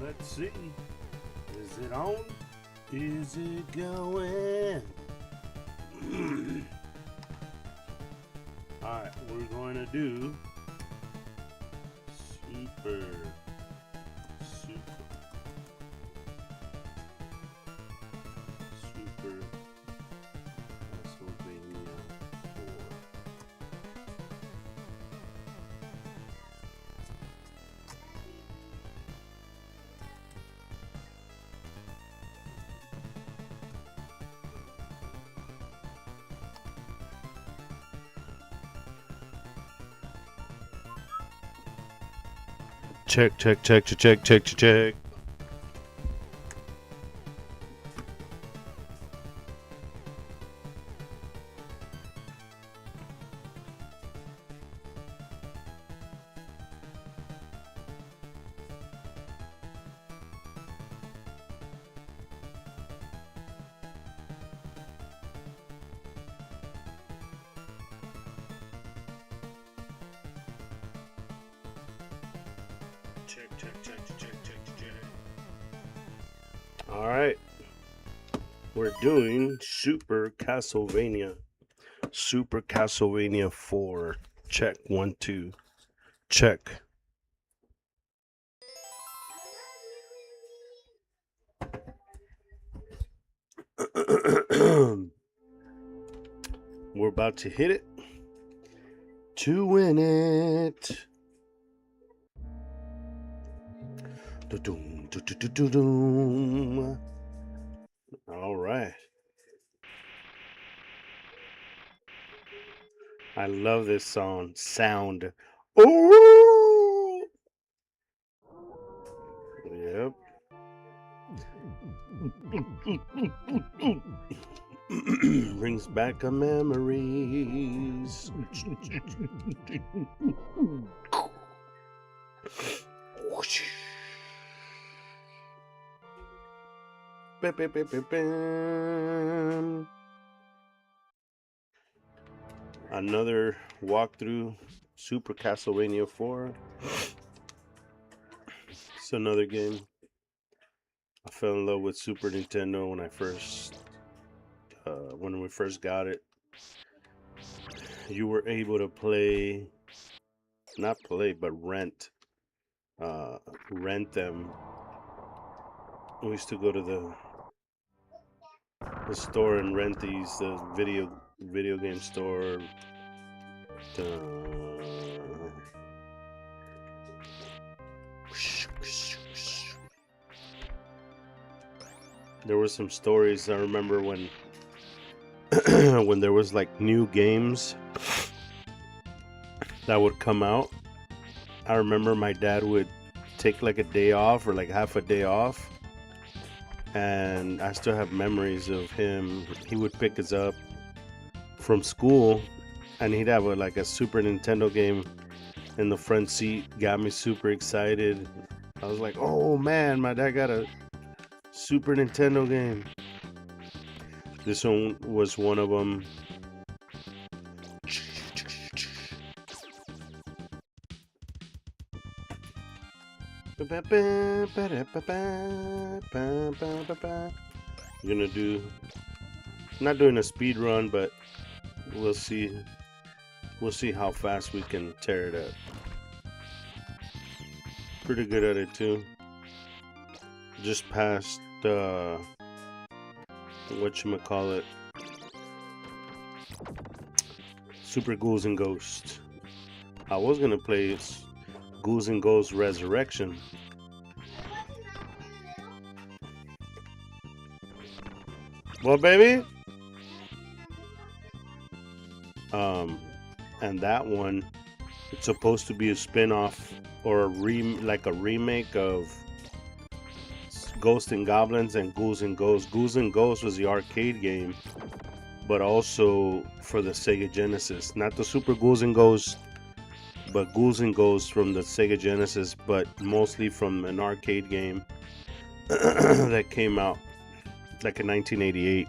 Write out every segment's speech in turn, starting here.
Let's see. Is it on? Is it going? Alright, we're going to do Super Castlevania 4. Check. All right, we're doing Super Castlevania 4. Check 1 2. Check. We're about to hit it to win it. All right. I love this sound. Oh, yep. Brings back a memories. Another walkthrough, Super Castlevania 4. It's another game. I fell in love with Super Nintendo when we first got it. You were able to rent them. We used to go to the store and rent these, the video game store. There were some stories. I remember when when there was like new games that would come out. I remember my dad would take like a day off or like half a day off, and I still have memories of him. He would pick us up from school and he'd have a Super Nintendo game in the front seat. Got me super excited. I was like, oh man, my dad got a Super Nintendo game. This one was one of them. Not doing a speed run, but we'll see how fast we can tear it up. Pretty good at it too. Just passed whatchamacallit, Super Ghouls and Ghosts. I was gonna play Ghouls and Ghosts Resurrection. What, baby? And that one, it's supposed to be a spin-off or a remake of Ghosts and Goblins and Ghouls and Ghosts. Ghouls and Ghosts was the arcade game, but also for the Sega Genesis. Not the Super Ghouls and Ghosts, but Ghouls and Ghosts from the Sega Genesis, but mostly from an arcade game that came out like in 1988.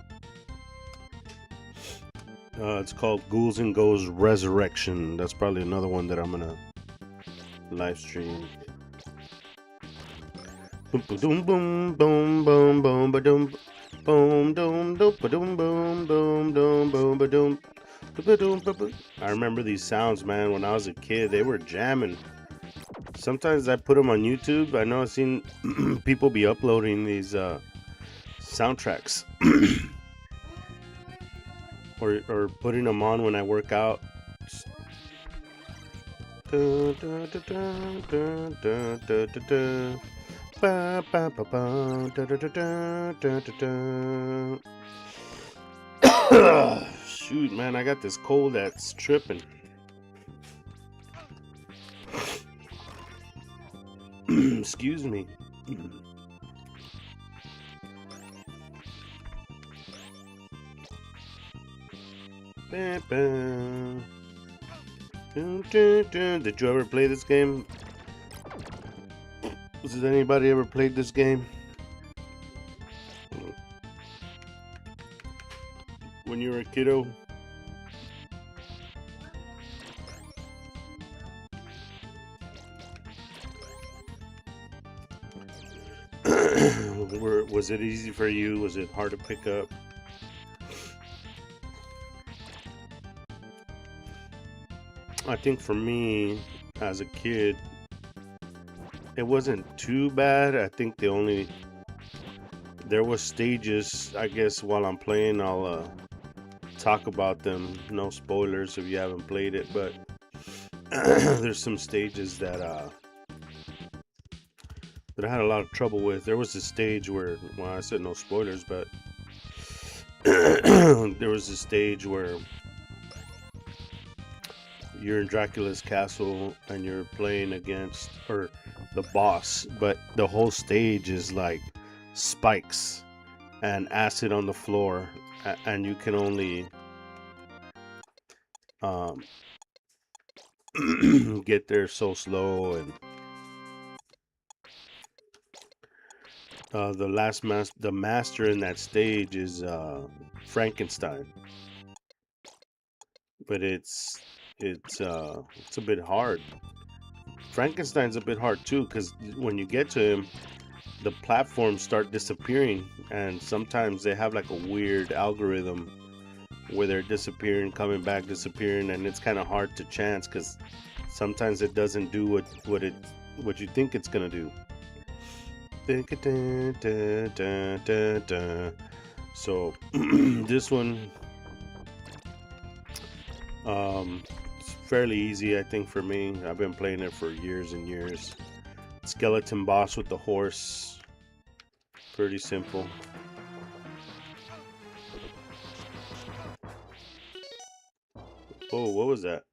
It's called Ghouls and Ghosts Resurrection. That's probably another one that I'm gonna live stream. Boom, boom, boom, boom, boom, boom, ba-doom. Boom, doom, doom, ba-doom, boom, boom, doom, boom, ba-doom. Ba-ba-doom, ba-ba. I remember these sounds, man, when I was a kid. They were jamming. Sometimes I put them on YouTube. I know I've seen people be uploading these soundtracks or putting them on when I work out. Dun, dun, dun, dun, dun, dun, dun, dun, dun. Ba, ba, ba, ba, dun, dun, dun, dun, dun, dun. Shoot, man, I got this cold that's tripping. Excuse me. Ba, ba. Dun, dun, dun. Did you ever play this game? Has anybody ever played this game? When you were a kiddo? Was it easy for you? Was it hard to pick up? I think for me, as a kid, it wasn't too bad. I think there was stages. I guess while I'm playing, I'll talk about them. No spoilers if you haven't played it, but there's some stages that I had a lot of trouble with. There was a stage where, well, I said no spoilers, but there was a stage where you're in Dracula's castle and you're playing against or the boss, but the whole stage is like spikes and acid on the floor, and you can only um, get there so slow. And the master in that stage is Frankenstein, but it's a bit hard. Frankenstein's a bit hard too, because when you get to him, the platforms start disappearing, and sometimes they have like a weird algorithm where they're disappearing, coming back, disappearing, and it's kind of hard to chance because sometimes it doesn't do what you think it's gonna do. So this one, it's fairly easy, I think, for me. I've been playing it for years and years. Skeleton boss with the horse, pretty simple. Oh, what was that?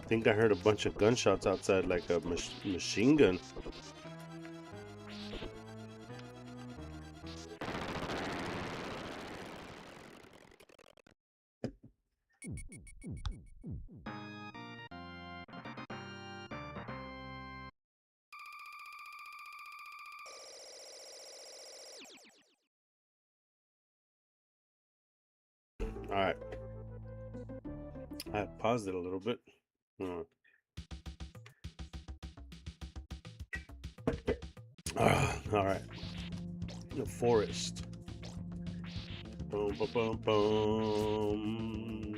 I think I heard a bunch of gunshots outside, like a machine gun. All right, I paused it a little bit. All right, the forest. Boom, boom, boom, boom.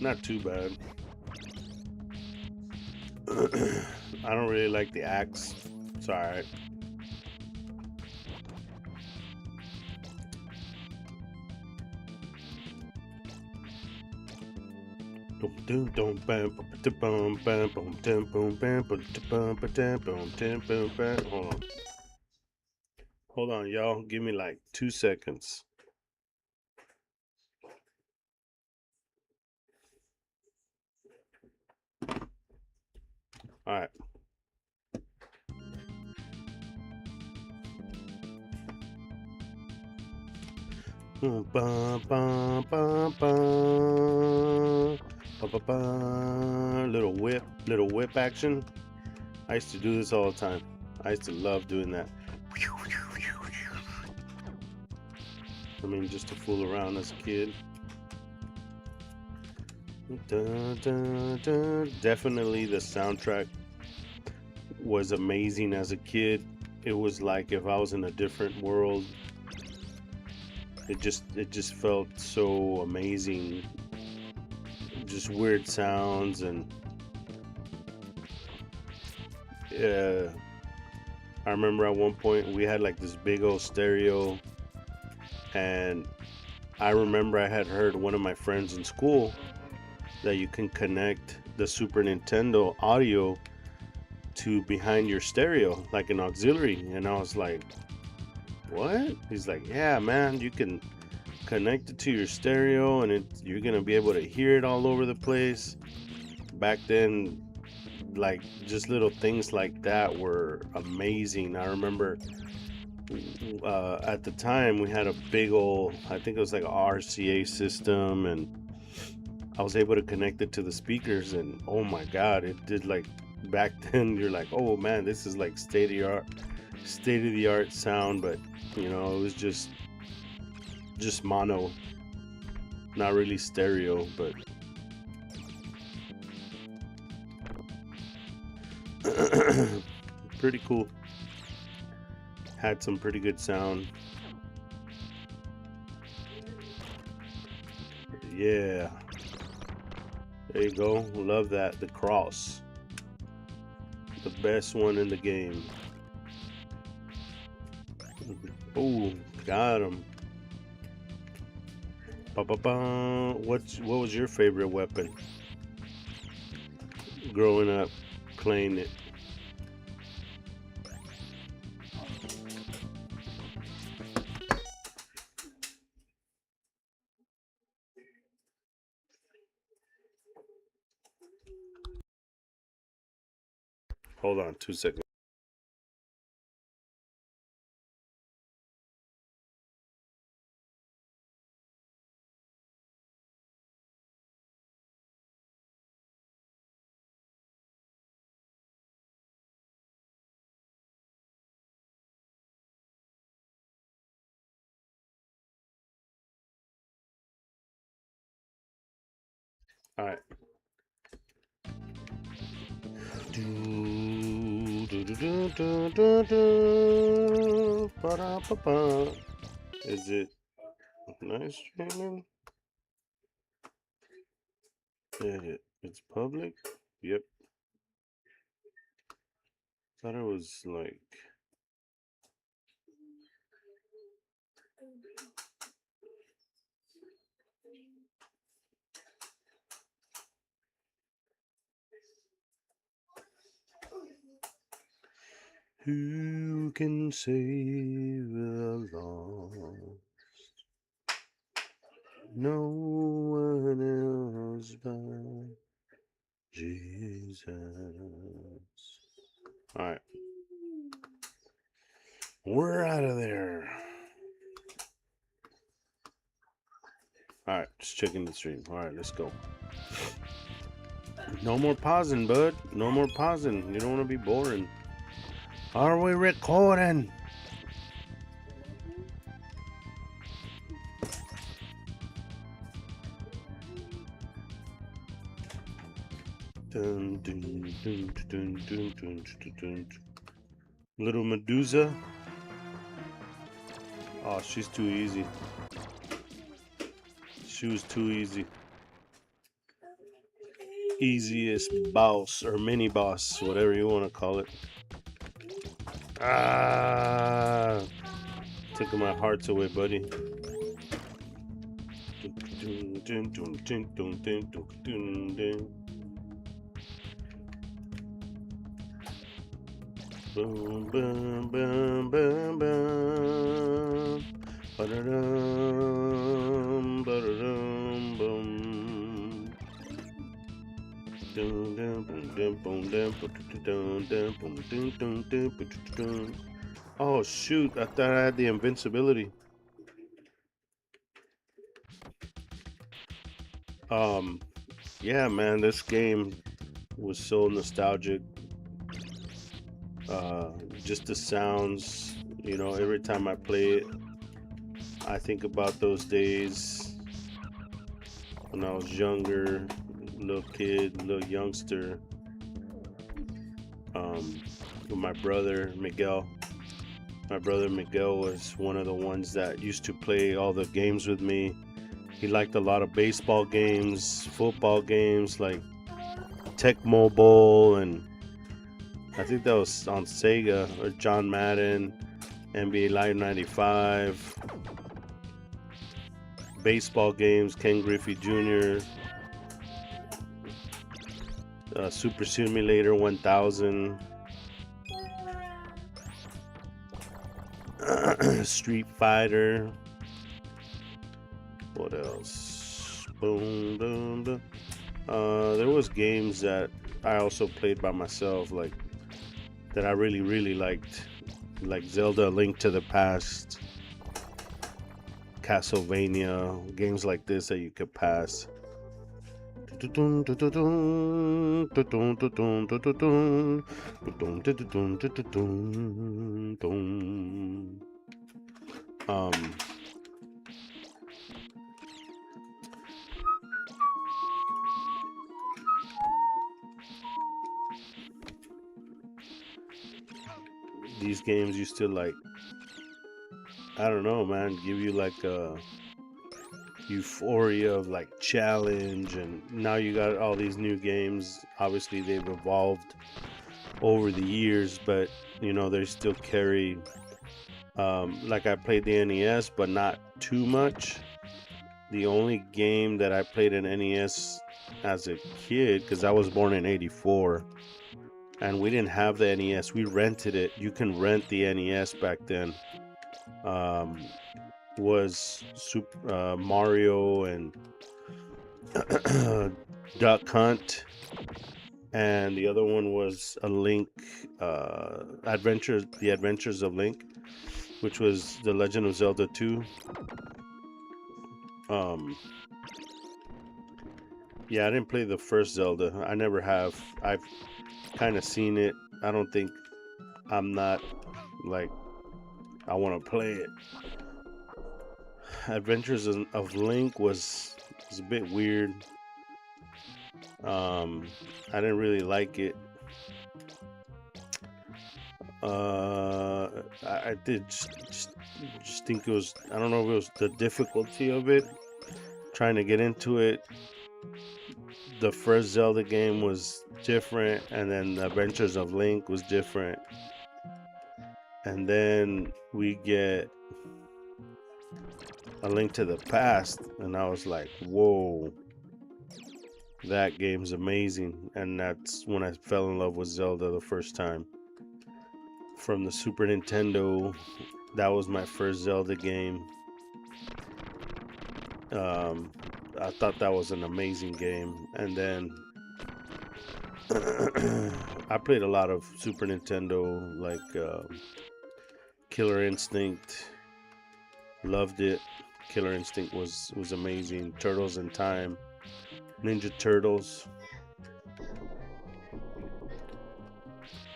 Not too bad. I don't really like the axe. It's alright. Hold on, y'all. Give me like 2 seconds. All right. Little whip action. I used to do this all the time. I used to love doing that. I mean, just to fool around as a kid. Dun, dun, dun. Definitely the soundtrack was amazing as a kid. It was like if I was in a different world. It just felt so amazing. Just weird sounds and uh, I remember at one point we had like this big old stereo, and I remember I had heard one of my friends in school that you can connect the Super Nintendo audio to behind your stereo like an auxiliary, and I was like, what? He's like, yeah, man, you can connect it to your stereo and you're gonna be able to hear it all over the place. Back then, like, just little things like that were amazing. I remember at the time we had a big old, I think it was like a RCA system, and I was able to connect it to the speakers, and oh my god, it did like, back then you're like, oh man, this is like state of the art sound. But it was just mono, not really stereo, but pretty cool. Had some pretty good sound. Yeah, there you go. Love that. The cross, the best one in the game. Oh, got him. Ba ba ba. What was your favorite weapon growing up playing it? Hold on 2 seconds. All right. Do, do, do, do, do, do, do. Ba-da-ba-ba. Is it nice streaming? It's public? Yep. Thought it was like. Who can save the lost? No one else but Jesus. Alright. We're out of there. Alright, just checking the stream. Alright, let's go. No more pausing, bud. No more pausing. You don't want to be boring. Are we recording? Dun, dun, dun, dun, dun, dun, dun, dun. Little Medusa. Oh, she's too easy. She was too easy. Easiest boss or mini boss, whatever you want to call it. Ah, taking my hearts away, buddy. Boom, boom, boom, boom, boom. Ba-da-dum, ba-da-dum, boom. Dun, dun, boom, dun, boom, dun, ba-da-dum, dun, boom, dun, dun, dun, ba-da-dum. Oh shoot, I thought I had the invincibility. Yeah, man, this game was so nostalgic. Just the sounds, every time I play it, I think about those days when I was younger, little kid, little youngster, with my brother Miguel. My brother Miguel was one of the ones that used to play all the games with me. He liked a lot of baseball games, football games, like Tecmo Bowl, and I think that was on Sega, or John Madden, NBA Live 95, baseball games, Ken Griffey Jr., Super Simulator 1000, Street Fighter. What else? Boom, boom, boom. There was games that I also played by myself, like that I really, really liked, like Zelda: Link to the Past, Castlevania, games like this that you could pass. Um, these games used to, like, I don't know, man, give you like a euphoria of like challenge, and now you got all these new games. Obviously they've evolved over the years, but you know, they still carry, like, I played the NES but not too much. The only game that I played in NES as a kid, because I was born in 84 and we didn't have the NES, we rented it. You can rent the NES back then. Was Super Mario and Duck Hunt, and the other one was a Link, The Adventures of Link, which was The Legend of Zelda 2. Yeah, I didn't play the first Zelda. I never have. I've kind of seen it. I don't think, I'm not like, I want to play it. Adventures of Link was a bit weird. I didn't really like it. I did just think it was, I don't know if it was the difficulty of it, trying to get into it. The first Zelda game was different, and then the Adventures of Link was different. And then we get A Link to the Past, and I was like, whoa, that game's amazing. And that's when I fell in love with Zelda the first time. From the Super Nintendo, that was my first Zelda game. I thought that was an amazing game. And then I played a lot of Super Nintendo, like Killer Instinct. Loved it. Killer Instinct was amazing. Turtles in Time, Ninja Turtles,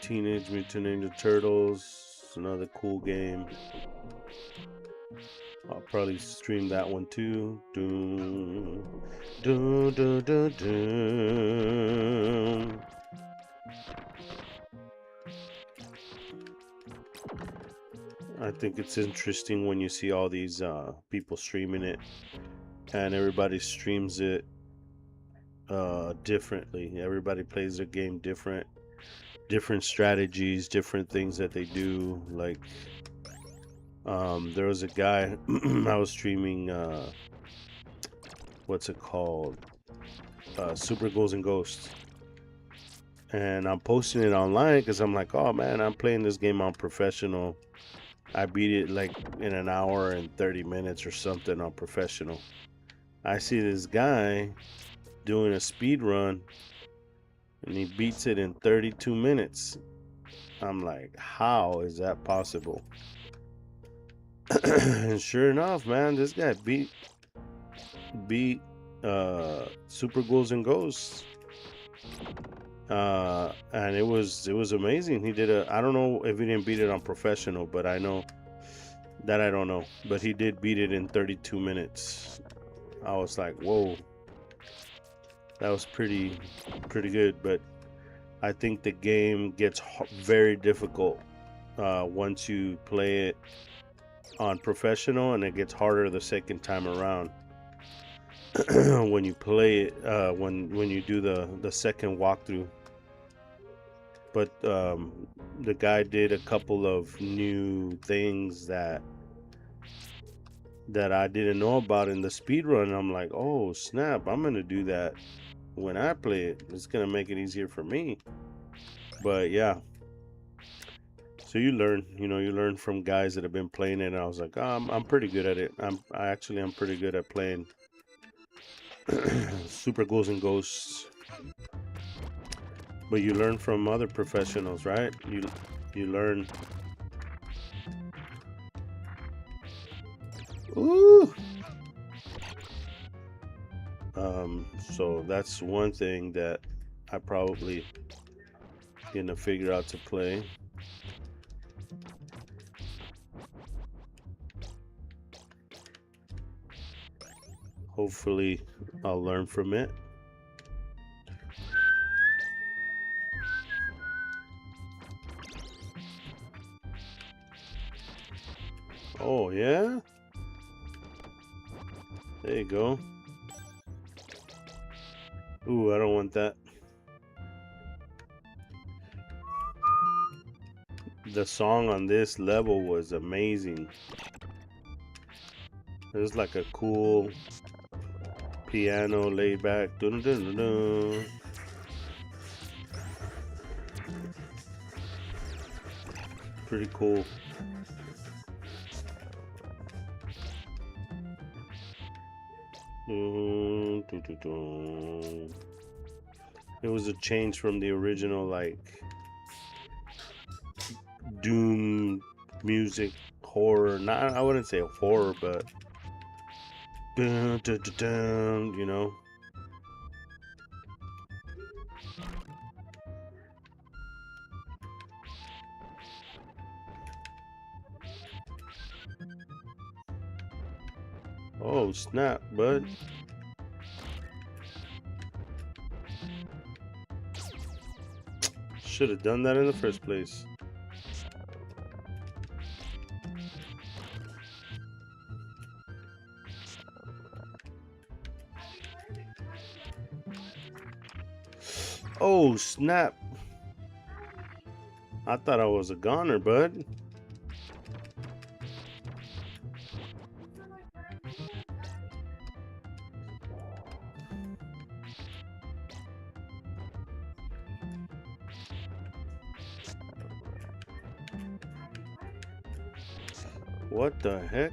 Teenage Mutant Ninja Turtles, another cool game. I'll probably stream that one too. Doom, doom, doom, doom, doom. I think it's interesting when you see all these people streaming it, and everybody streams it differently. Everybody plays their game different strategies, different things that they do. Like, there was a guy I was streaming, what's it called, Super Ghouls and Ghosts, and I'm posting it online because I'm like, oh man, I'm playing this game on professional. I beat it like in an hour and 30 minutes or something on professional. I see this guy doing a speed run and he beats it in 32 minutes. I'm like, how is that possible? And sure enough, man, this guy beat Super Ghouls and Ghosts. And it was amazing. He did I don't know if he didn't beat it on professional, but I know that, I don't know, but he did beat it in 32 minutes. I was like, whoa. That was pretty good, but I think the game gets very difficult once you play it on professional, and it gets harder the second time around. When you play it, when you do the second walkthrough. But the guy did a couple of new things that I didn't know about in the speed run. I'm like, oh snap, I'm gonna do that when I play it. It's gonna make it easier for me. But yeah, so you learn, you learn from guys that have been playing it. And I was like, oh, I'm pretty good at it. I'm pretty good at playing Super Ghouls and Ghosts. But you learn from other professionals, right? You learn. Ooh. So that's one thing that I probably gonna figure out to play. Hopefully I'll learn from it. Oh yeah? There you go. Ooh, I don't want that. The song on this level was amazing. It was like a cool piano laid back. Dun, dun, dun, dun. Pretty cool. It was a change from the original, like doom music horror. Not, I wouldn't say horror, but dun, dun, dun, dun, you know. Oh snap, bud. Should have done that in the first place. Oh snap. I thought I was a goner, bud. What the heck?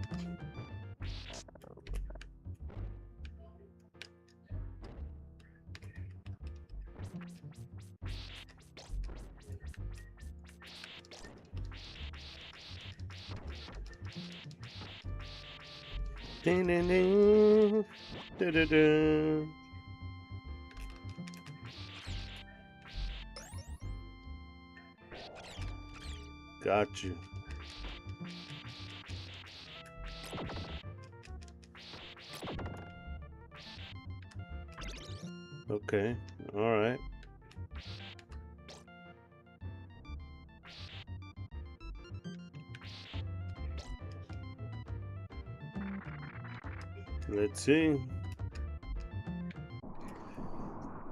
Ding, ding, ding. Da, da, da. Got you. Okay, all right. Let's see.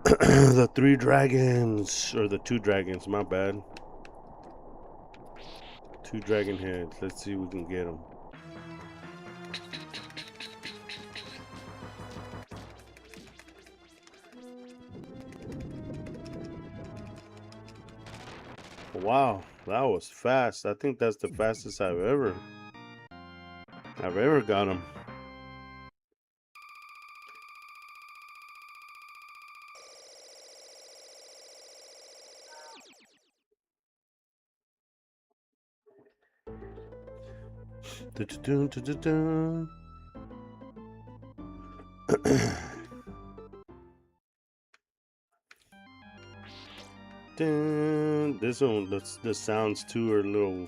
The 3 dragons, or the 2 dragons, my bad. 2 dragon heads. Let's see if we can get them. Wow, that was fast. I think that's the fastest I've ever got them. This one, the sounds too are a little,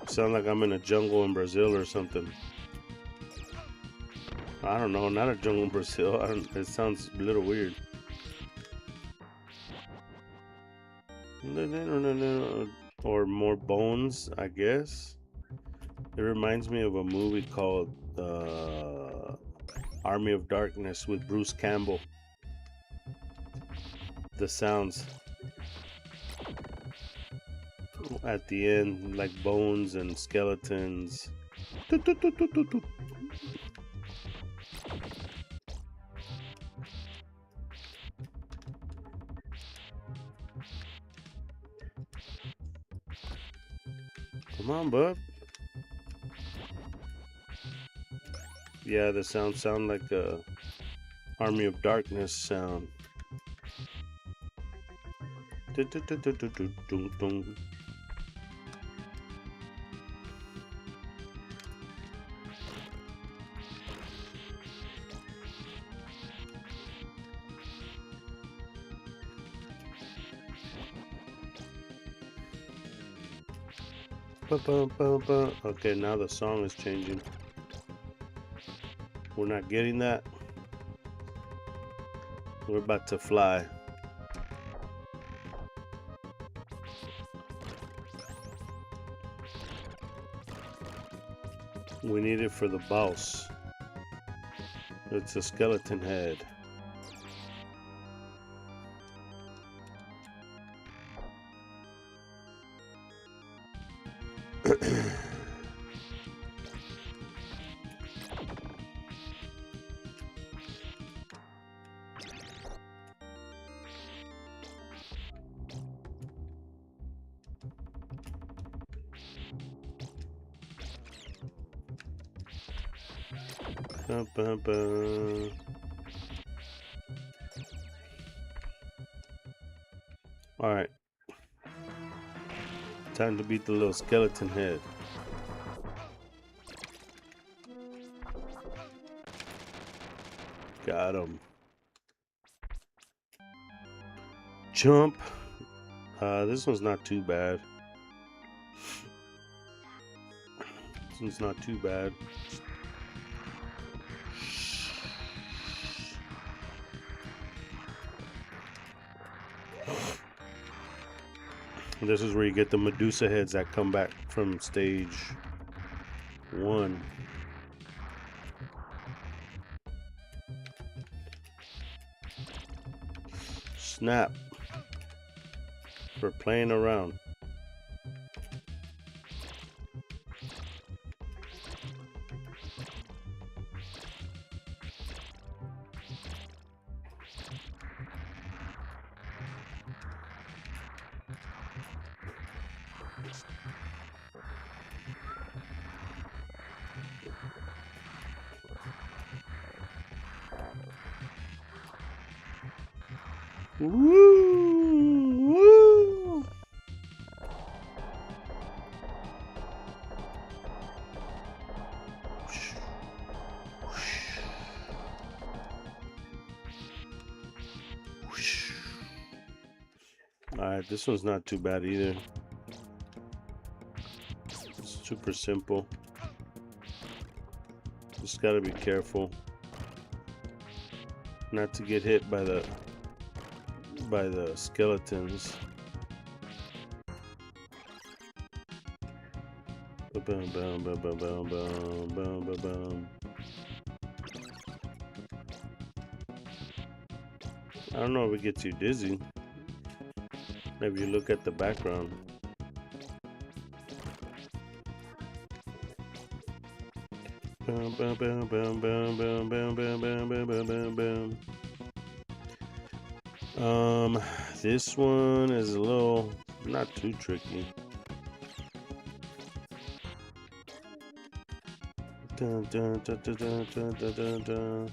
sound like I'm in a jungle in Brazil or something. I don't know, not a jungle in Brazil. It sounds a little weird. Or more bones, I guess. It reminds me of a movie called Army of Darkness with Bruce Campbell. The sounds at the end, like bones and skeletons. Come on, bub. Yeah, the sound like a Army of Darkness sound. Okay, now the song is changing. We're not getting that. We're about to fly. We need it for the boss. It's a skeleton head. Alright. Time to beat the little skeleton head. Got him. Jump. This one's not too bad. This one's not too bad. This is where you get the Medusa heads that come back from stage 1. Snap. For playing around. Woo! Woo! Alright, this one's not too bad either. It's super simple. Just gotta be careful not to get hit by the skeletons. Boom, boom, boom, boom, boom, boom, boom, boom, boom. I don't know if it gets you dizzy. If you look at the background. Boom, boom, boom, boom, boom, boom, boom, boom, boom, boom, boom, boom, boom. This one is a little not too tricky. Dun, dun, dun, dun, dun, dun, dun, dun, dun.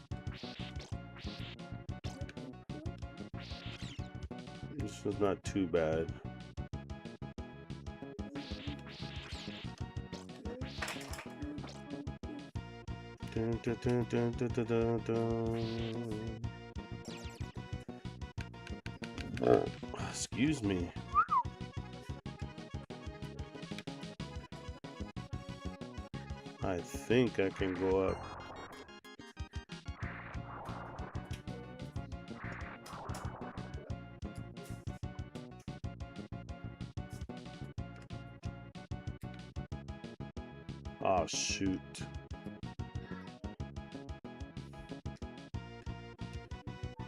This was not too bad. Dun, dun, dun, dun, dun, dun, dun, dun. Oh, excuse me. I think I can go up. Oh, shoot.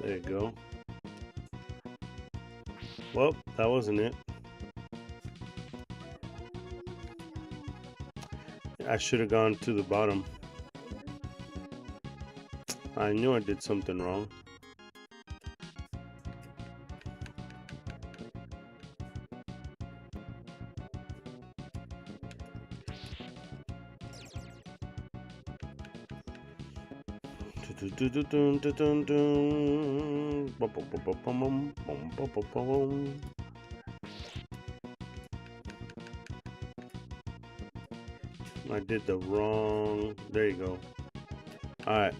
There you go. Well, that wasn't it. I should have gone to the bottom. I knew I did something wrong. I did the wrong. There you go. All right.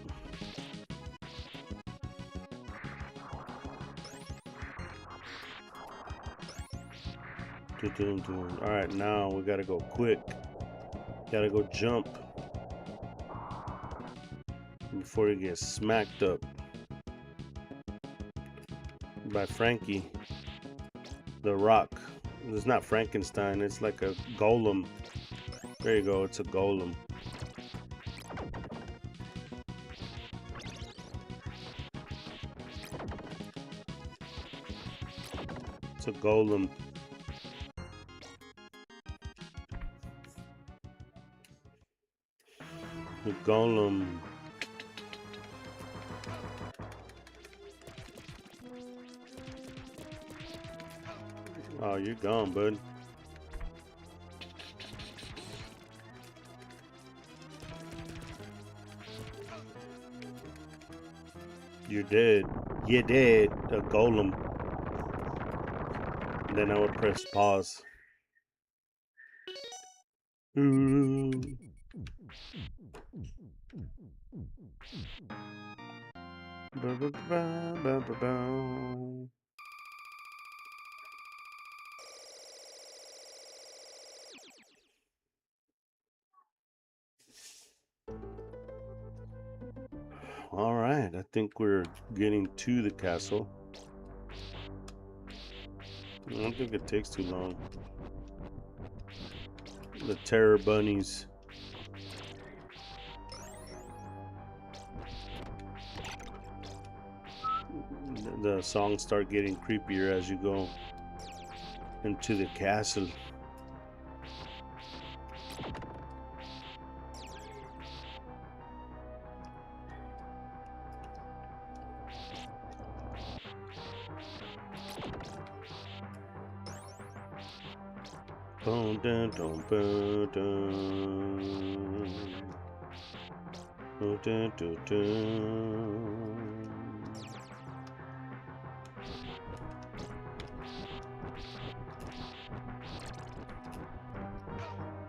All right, now we gotta go quick. Gotta go jump before he gets smacked up by Frankie the Rock. It's not Frankenstein, it's like a golem. There you go, it's a golem. It's a golem. The golem. Oh, you're gone, bud. You're dead. You're dead. A golem. And then I would press pause. All right, I think we're getting to the castle. I don't think it takes too long. The terror bunnies. The songs start getting creepier as you go into the castle. Boom, dun, dun, boom, dun. Boom, dun, dun, dun.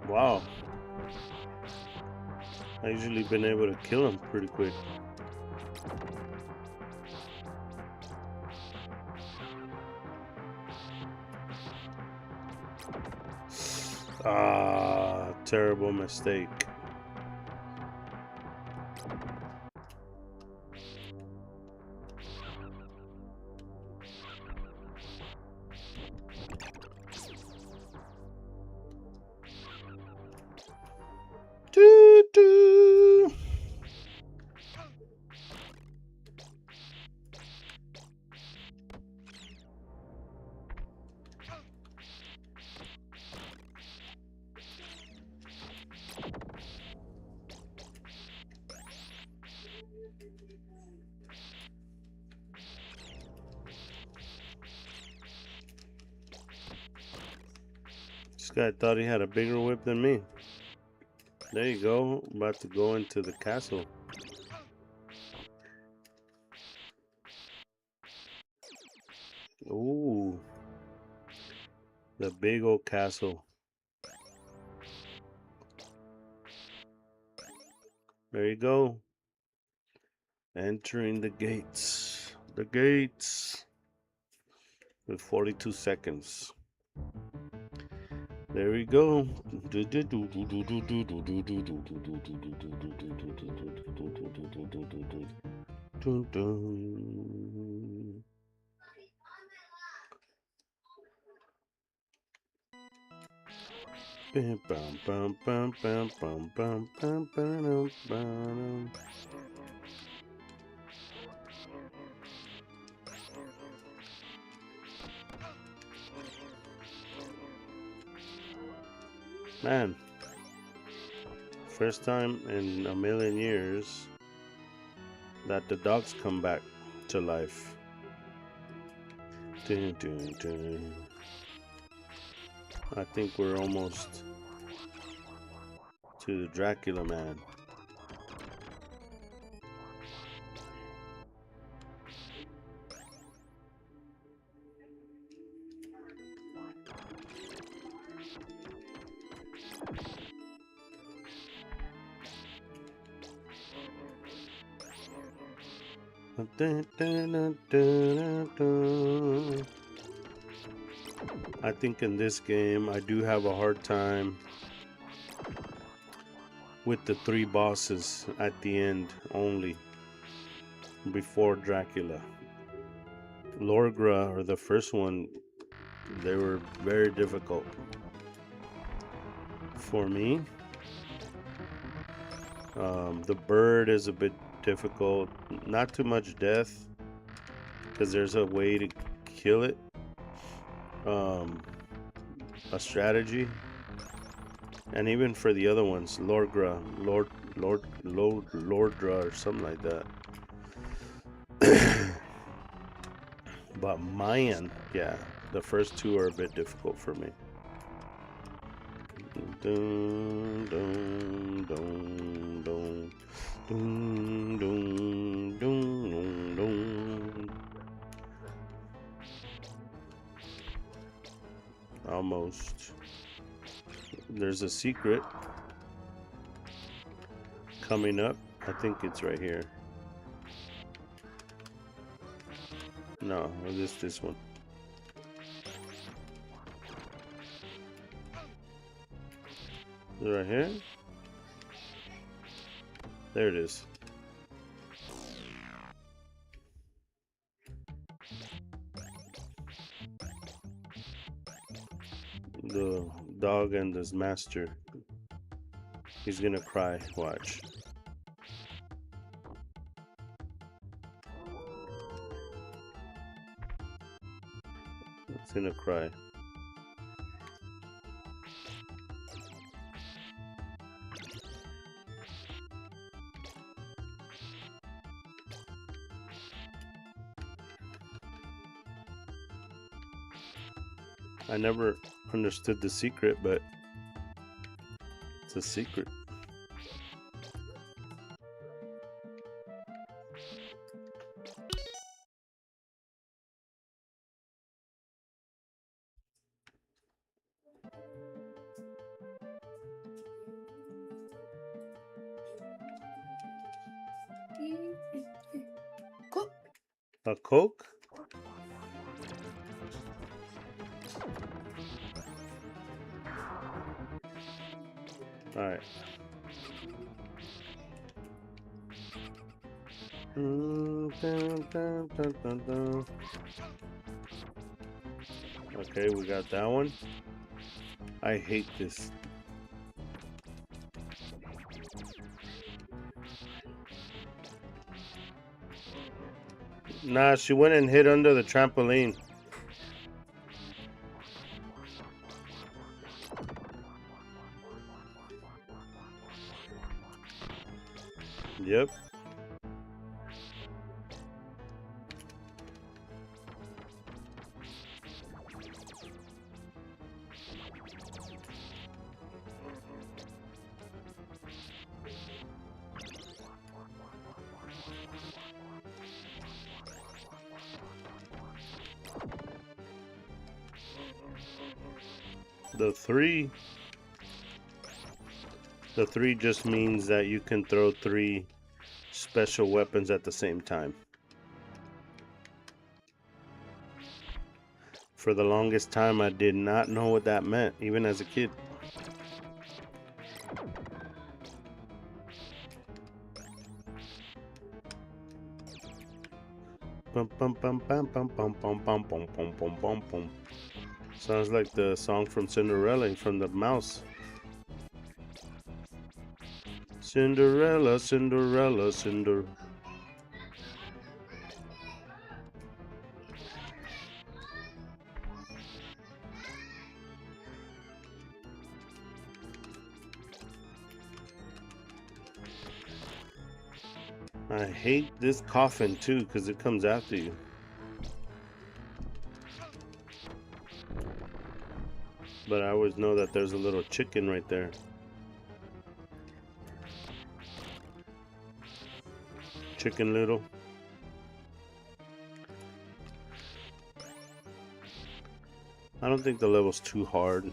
Wow. I usually been able to kill him pretty quick. Ah, terrible mistake. Doo doo. This guy thought he had a bigger whip than me. There you go. I'm about to go into the castle. Ooh. The big old castle. There you go. Entering the gates. The gates. With 42 seconds. There we go. Bum, bum, bum, bum, bum, bum, bum, bum, bum, bum. Man, first time in a million years that the dogs come back to life. Dun, dun, dun. I think we're almost to the Dracula man. I think in this game I do have a hard time with the 3 bosses at the end only before Dracula. Lorgra, or the first one, they were very difficult for me. The bird is a bit difficult. Not too much death, because there's a way to kill it. A strategy. And even for the other ones, Lordra, or something like that. But Mayan, yeah, the first 2 are a bit difficult for me. Dun, dun, dun, dun, dun, dun, dun, dun. Almost. There's a secret coming up. I think it's right here. No, this one. Is it right here? There it is. The dog and his master. He's gonna cry. Watch. It's gonna cry. I never understood the secret, but it's a secret. A Coke? Alright. Okay, we got that one. I hate this. Nah, she went and hid under the trampoline. Yep. The three just means that you can throw 3 special weapons at the same time. For the longest time, I did not know what that meant, even as a kid. Bum, bum, bum, bum, bum, bum, bum, bum, bum, bum, bum, bum, bum. Sounds like the song from Cinderella from the mouse. Cinderella, Cinderella, Cinderella. I hate this coffin too because it comes after you. But I always know that there's a little chicken right there. Chicken Little. I don't think the level's too hard.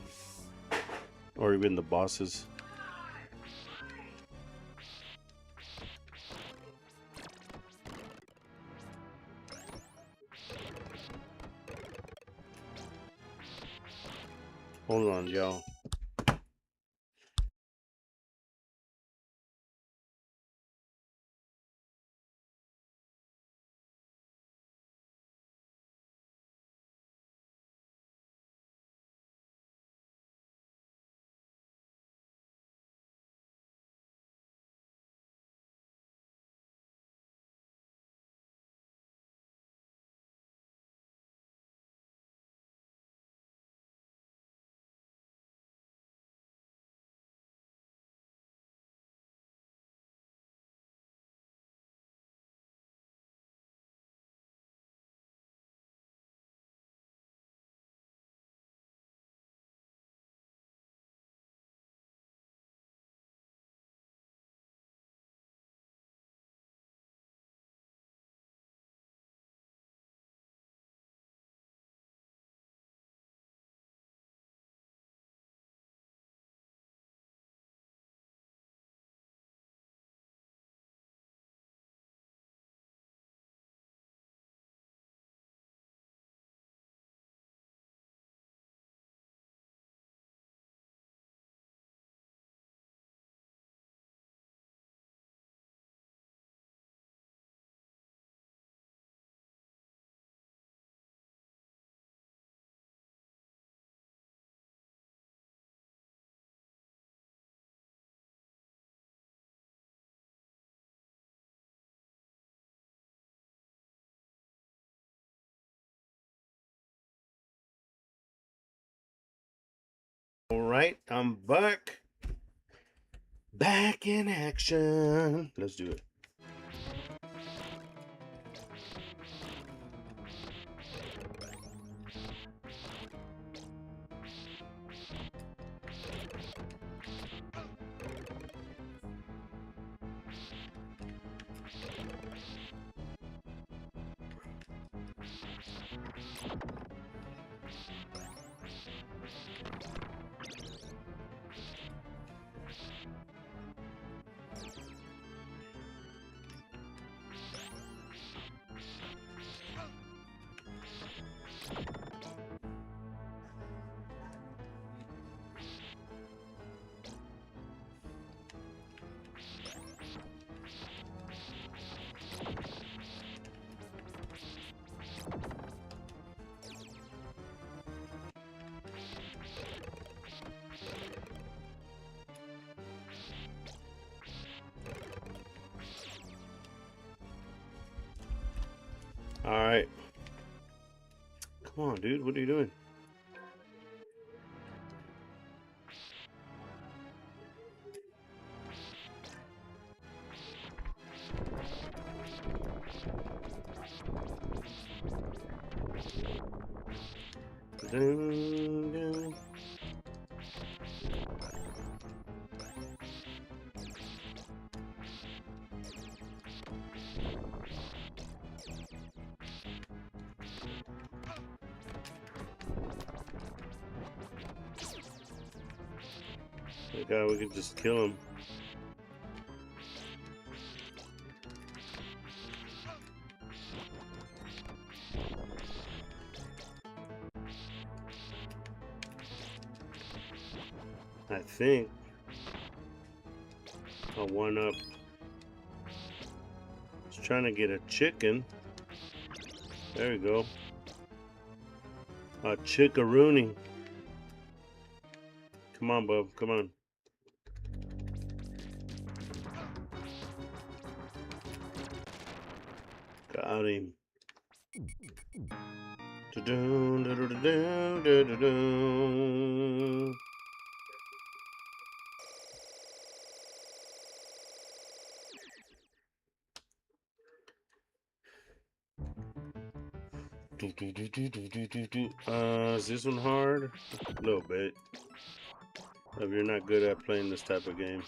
Or even the bosses. Hold on, y'all. Alright, I'm back. Back in action. Let's do it. Alright. Come on, dude. What are you doing? Dun, dun. That guy, we could just kill him. I think I'll one up. Just trying to get a chicken. There we go. A chickaroony. Come on, bub. Come on. Got him. Is this one hard? A little bit. If you're not good at playing this type of game.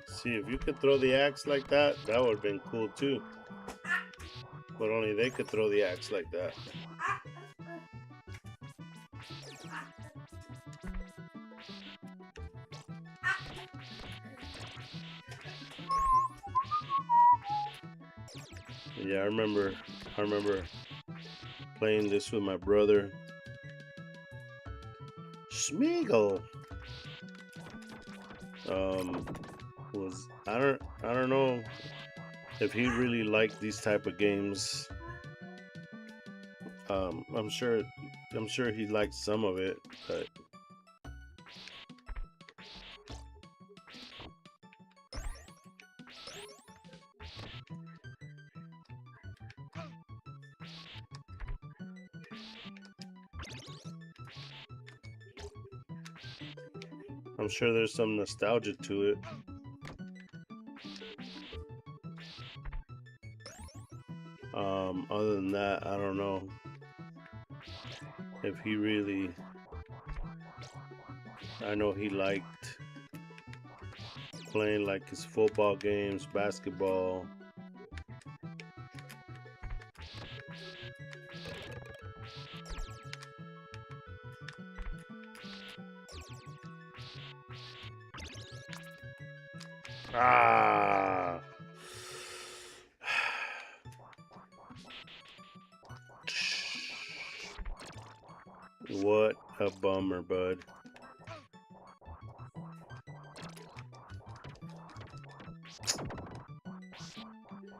See, if you could throw the axe like that, that would have been cool too. But only they could throw the axe like that. Yeah, I remember playing this with my brother. Smeagol. Was I don't know if he really liked these type of games. I'm sure he liked some of it, but I'm sure there's some nostalgia to it. Other than that, I don't know if he really. I know he liked playing like his football games, basketball. Ah. What a bummer, bud.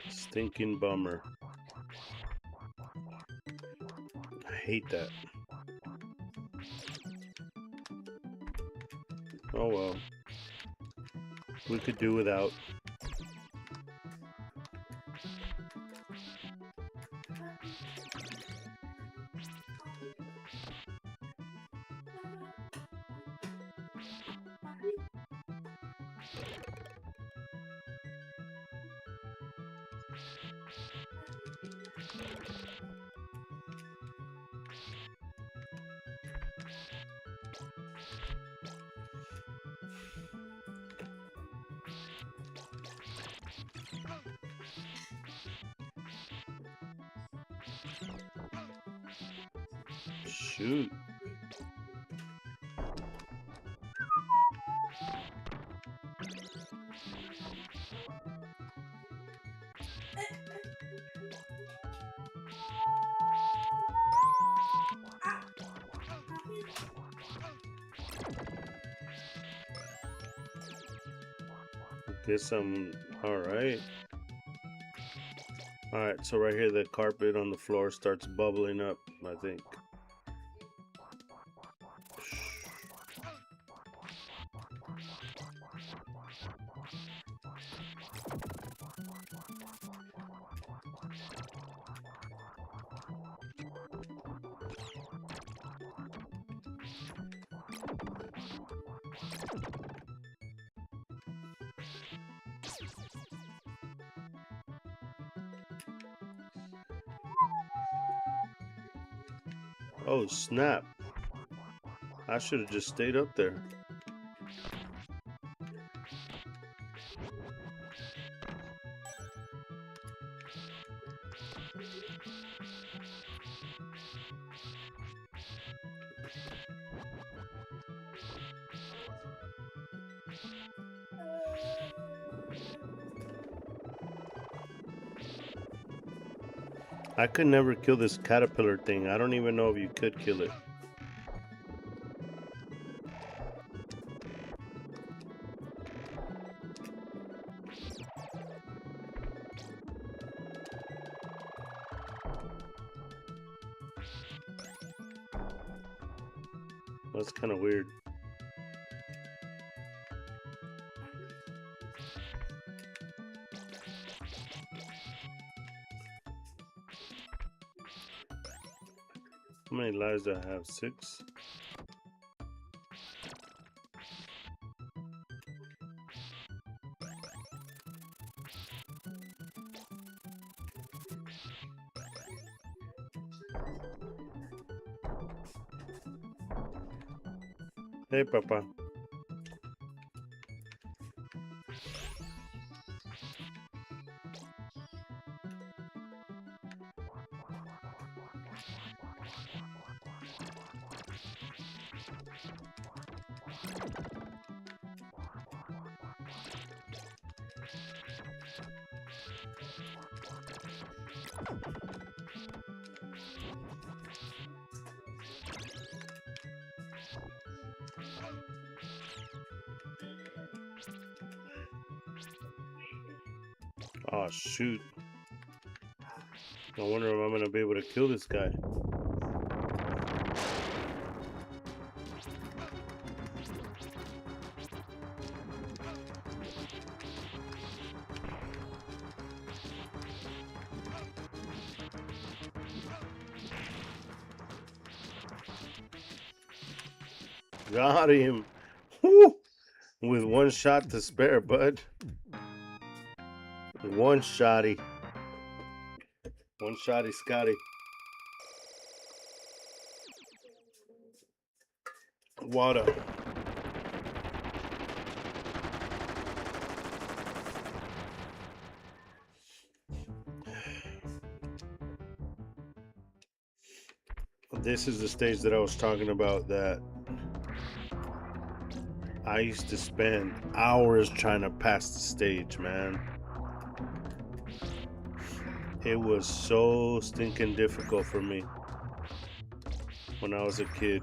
Stinking bummer. I hate that. Oh well. We could do without. Shoot. Guess I'm alright. Alright, so right here the carpet on the floor starts bubbling up, I think. Oh snap. I should have just stayed up there. I could never kill this caterpillar thing. I don't even know if you could kill it. That's kind of weird. How many lives do I have? 6? Hey, Papa. Oh, shoot. I wonder if I'm going to be able to kill this guy. Got him. Woo! With one shot to spare, bud. One shotty. One shotty, Scotty. Water. This is the stage that I was talking about that I used to spend hours trying to pass the stage, man. It was so stinking difficult for me when I was a kid.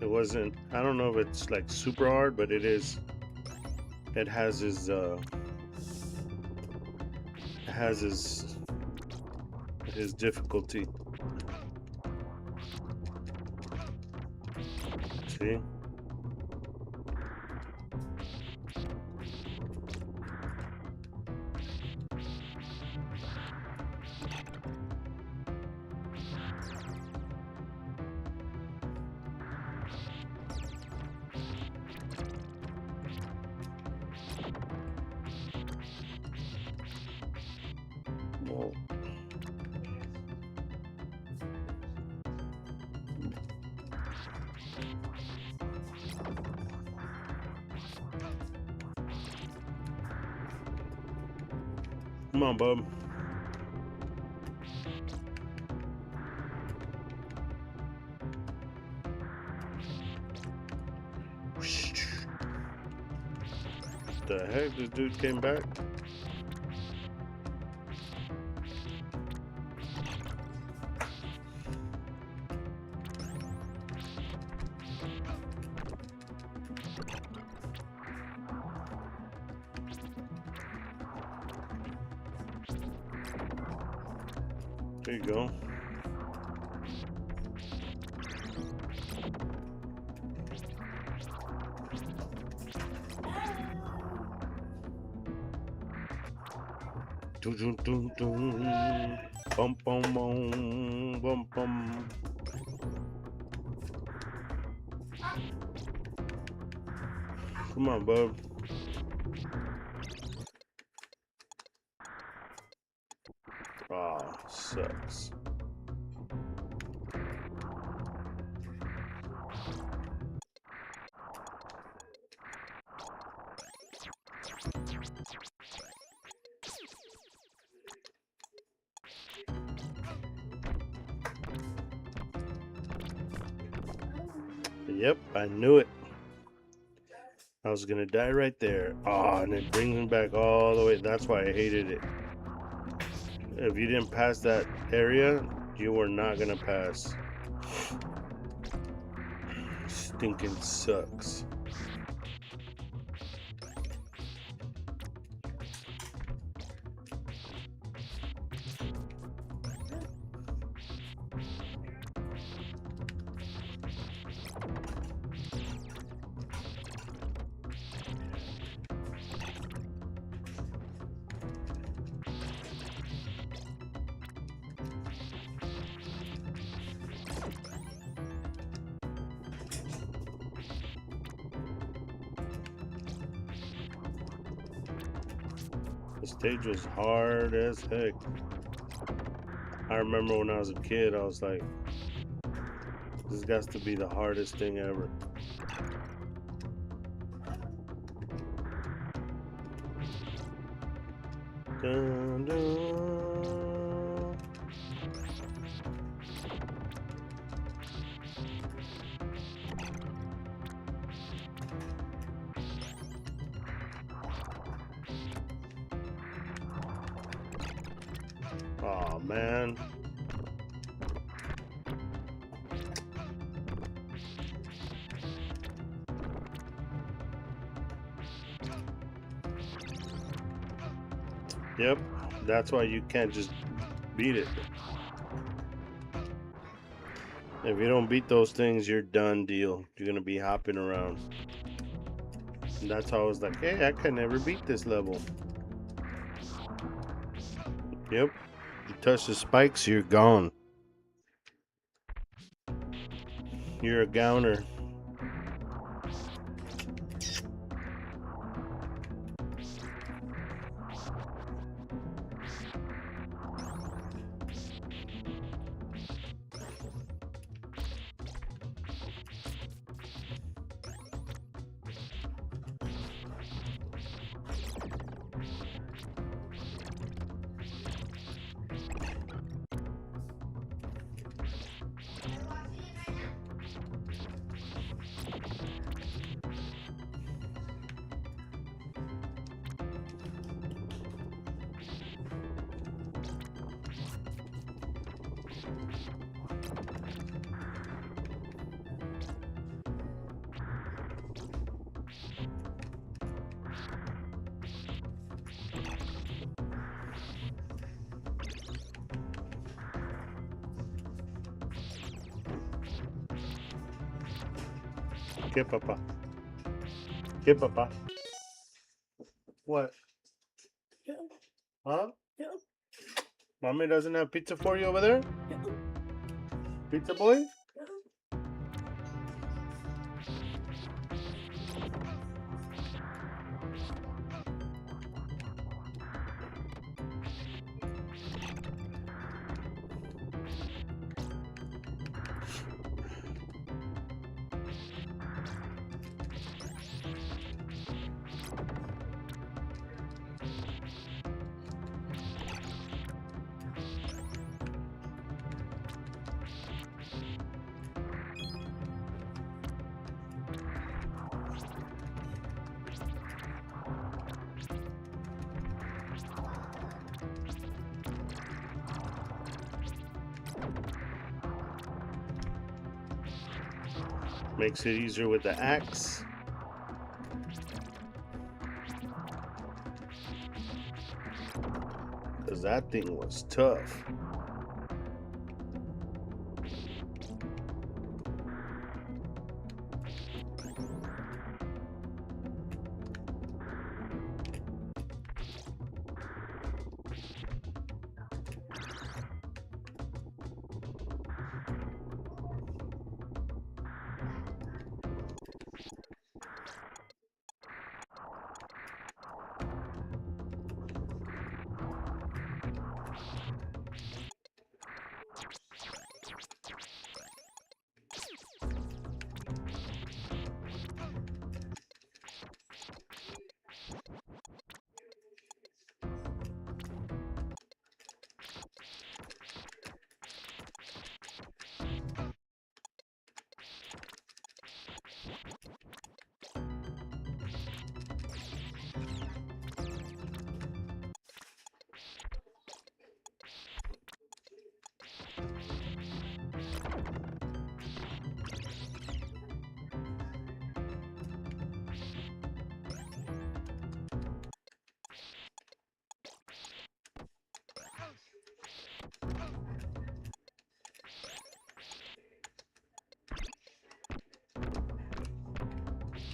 It wasn't, I don't know if it's like super hard, but it is. It has his difficulty. See? Whoa. Come on, bub. The heck, this dude came back? There you go. Dun, dun, dun, dun. Bum, bum, bum, bum, bum. Come on, bub. Sucks. Yep, I knew it. I was gonna die right there. Oh, and it brings me back all the way. That's why I hated it. If you didn't pass that area, you were not gonna pass. Stinking sucks. The stage was hard as heck. I remember when I was a kid, I was like, this has to be the hardest thing ever. Dun, dun. Oh man. Yep, that's why you can't just beat it. If you don't beat those things, you're done deal. You're gonna be hopping around. And that's how I was like, hey, I can never beat this level. Yep. You touch the spikes, you're gone. You're a gowner. ¿Qué, papá? ¿Qué, papá? What? Huh? Mommy doesn't have pizza for you over there? Pizza boy? Makes it easier with the axe. Because that thing was tough.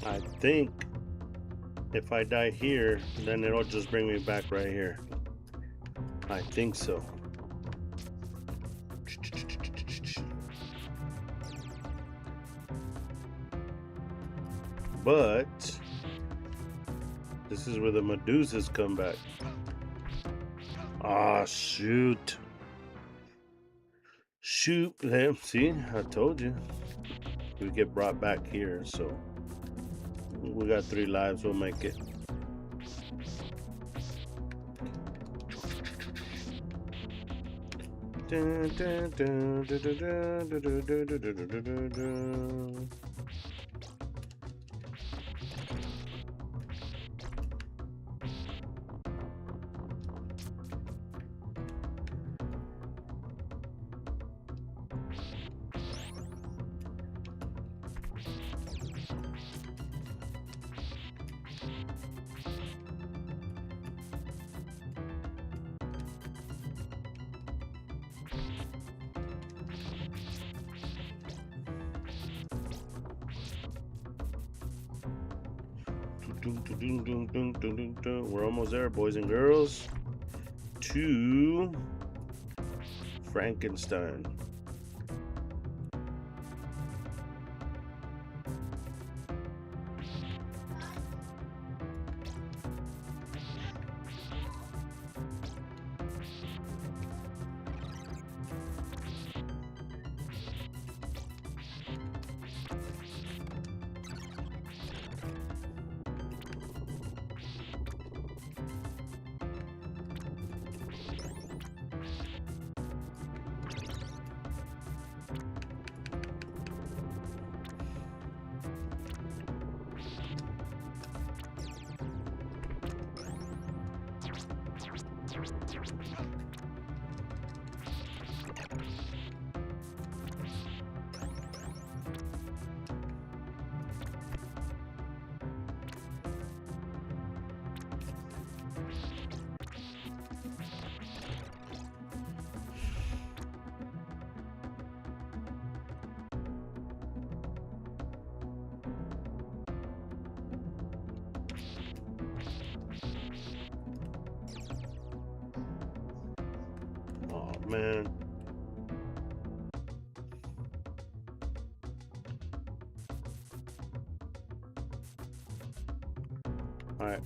I think if I die here, then it'll just bring me back right here. I think so. But this is where the Medusas come back. Ah, shoot. Shoot them. See, I told you. We get brought back here, so we got 3 lives. We'll make it. Dun, dun, dun, dun, dun, dun, dun, dun, dun, dun, dun, dun, dun. We're almost there, boys and girls. To Frankenstein. Oh man. All right.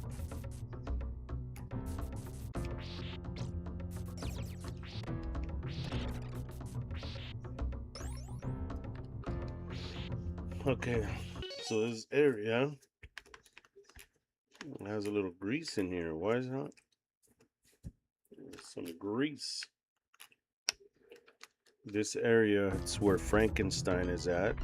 Okay, so this area has a little grease in here. Why is that? Some grease. This area is where Frankenstein is at.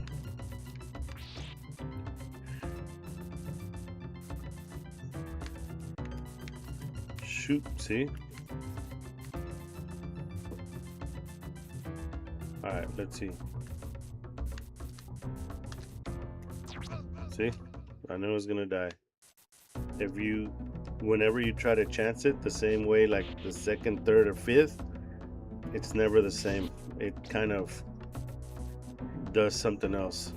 Shoot, see? Alright, let's see. See? I knew I was gonna die. Whenever you try to chance it the same way, like the second, third, or fifth, it's never the same. It kind of does something else.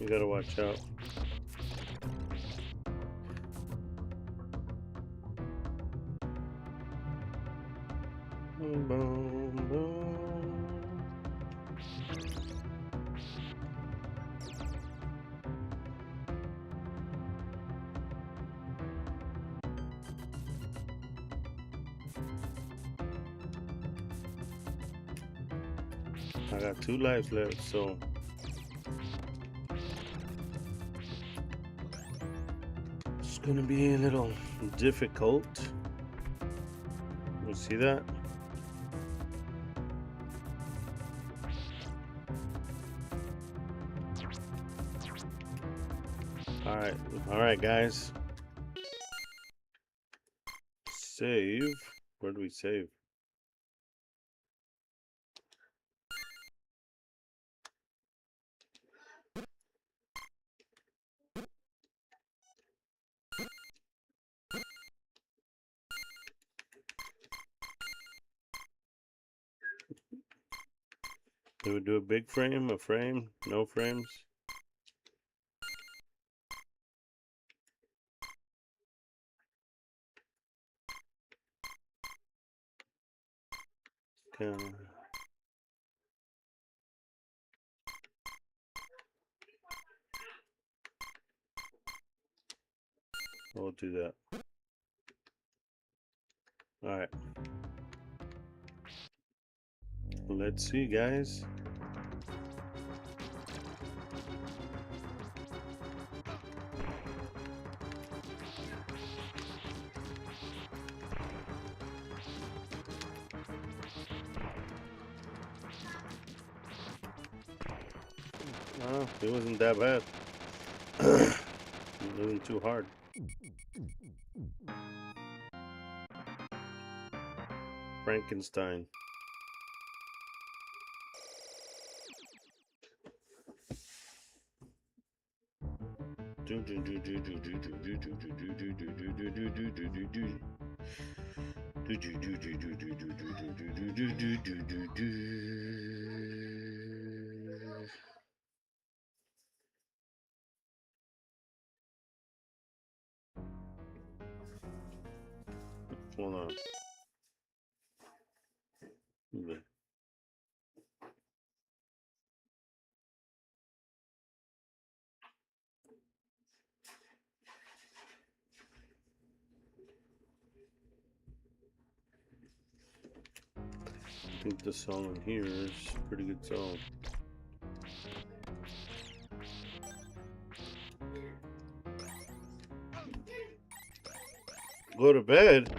You gotta watch out. Boom, boom, boom. I got 2 lives left, so gonna be a little difficult. You see that? All right, guys. Save. Where do we save? Do we do a big frame, a frame, no frames? Okay. We'll do that. All right. Let's see, guys. Oh, it wasn't that bad. It wasn't too hard. Frankenstein. Hold on. Okay. I think the song in here is a pretty good song. Go to bed?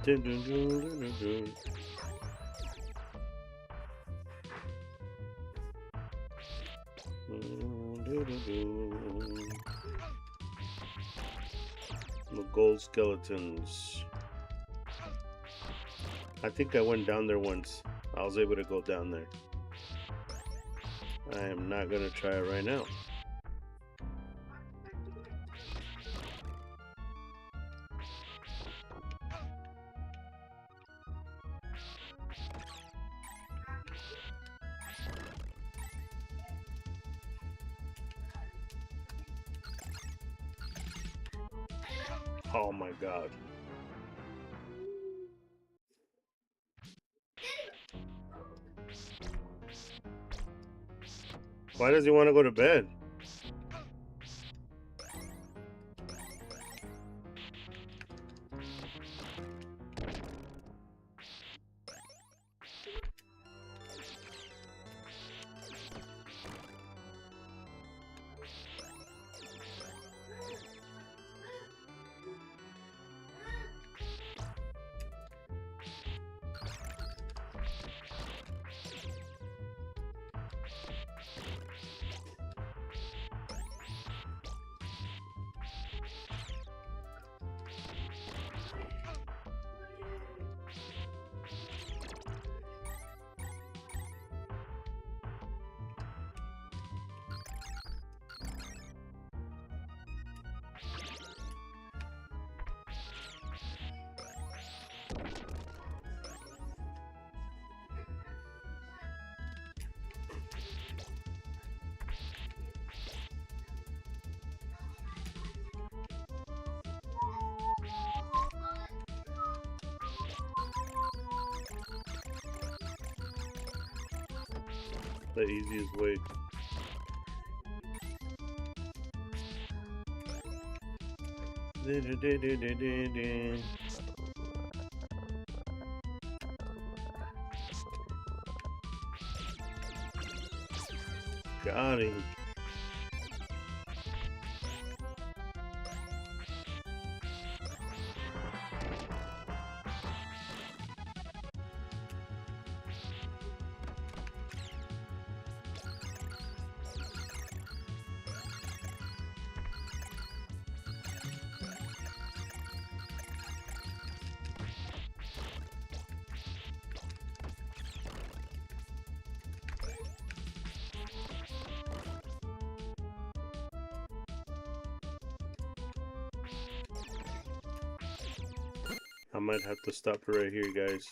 Dun, dun, dun, dun, dun, dun. The gold skeletons. I think I went down there once. I was able to go down there. I am not gonna try it right now. Oh my god. Why does he want to go to bed? The easiest way. Got him. I might have to stop it right here, guys.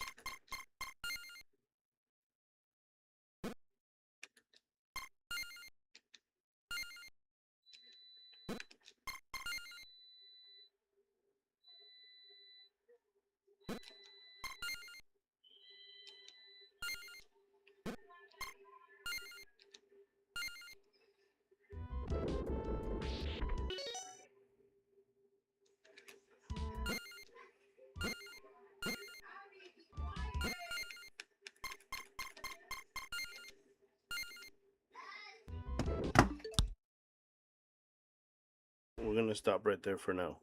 We're gonna stop right there for now.